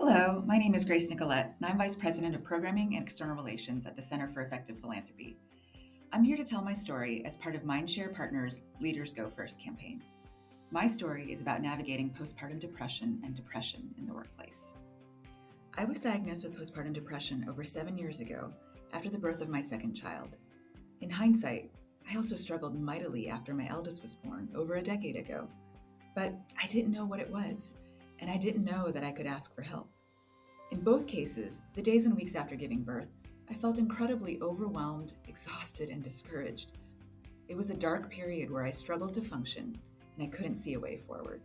Hello, my name is Grace Nicolette, and I'm Vice President of Programming and External Relations at the Center for Effective Philanthropy. I'm here to tell my story as part of Mindshare Partners' Leaders Go First campaign. My story is about navigating postpartum depression and depression in the workplace. I was diagnosed with postpartum depression over 7 years ago after the birth of my second child. In hindsight, I also struggled mightily after my eldest was born over a decade ago. But I didn't know what it was, and I didn't know that I could ask for help. In both cases, the days and weeks after giving birth, I felt incredibly overwhelmed, exhausted, and discouraged. It was a dark period where I struggled to function, and I couldn't see a way forward.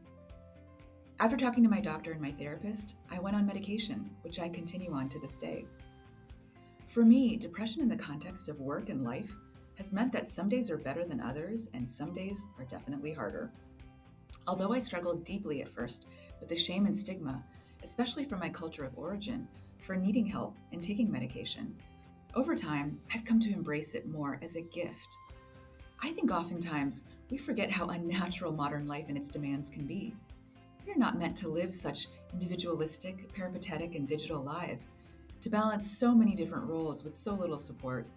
After talking to my doctor and my therapist, I went on medication, which I continue on to this day. For me, depression in the context of work and life has meant that some days are better than others, and some days are definitely harder. Although I struggled deeply at first with the shame and stigma, especially from my culture of origin, for needing help and taking medication, over time, I've come to embrace it more as a gift. I think oftentimes we forget how unnatural modern life and its demands can be. We are not meant to live such individualistic, peripatetic, and digital lives, to balance so many different roles with so little support,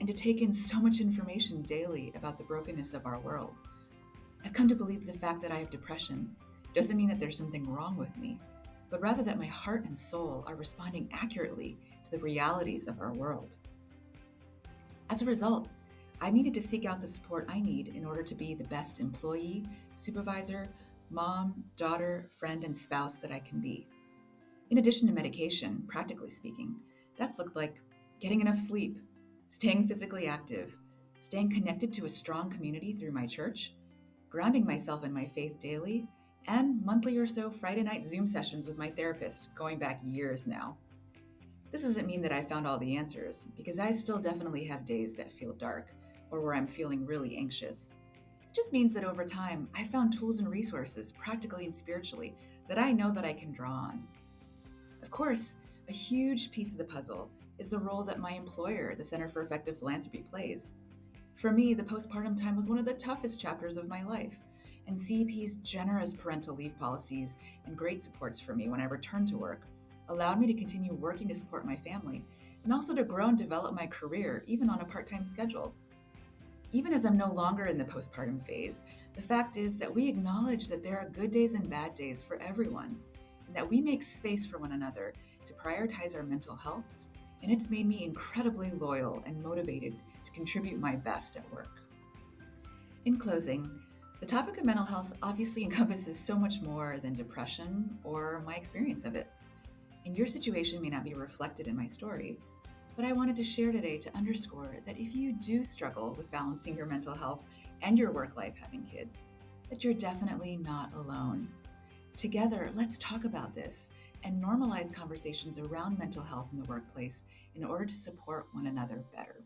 and to take in so much information daily about the brokenness of our world. I've come to believe the fact that I have depression doesn't mean that there's something wrong with me, but rather that my heart and soul are responding accurately to the realities of our world. As a result, I've needed to seek out the support I need in order to be the best employee, supervisor, mom, daughter, friend, and spouse that I can be. In addition to medication, practically speaking, that's looked like getting enough sleep, staying physically active, staying connected to a strong community through my church, grounding myself in my faith daily, and monthly or so Friday night Zoom sessions with my therapist, going back years now. This doesn't mean that I found all the answers, because I still definitely have days that feel dark or where I'm feeling really anxious. It just means that over time, I found tools and resources, practically and spiritually, that I know that I can draw on. Of course, a huge piece of the puzzle is the role that my employer, the Center for Effective Philanthropy, plays. For me, the postpartum time was one of the toughest chapters of my life, and CEP's generous parental leave policies and great supports for me when I returned to work allowed me to continue working to support my family and also to grow and develop my career, even on a part-time schedule. Even as I'm no longer in the postpartum phase, the fact is that we acknowledge that there are good days and bad days for everyone, and that we make space for one another to prioritize our mental health, and it's made me incredibly loyal and motivated to contribute my best at work. In closing, the topic of mental health obviously encompasses so much more than depression or my experience of it. And your situation may not be reflected in my story, but I wanted to share today to underscore that if you do struggle with balancing your mental health and your work life having kids, that you're definitely not alone. Together, let's talk about this and normalize conversations around mental health in the workplace in order to support one another better.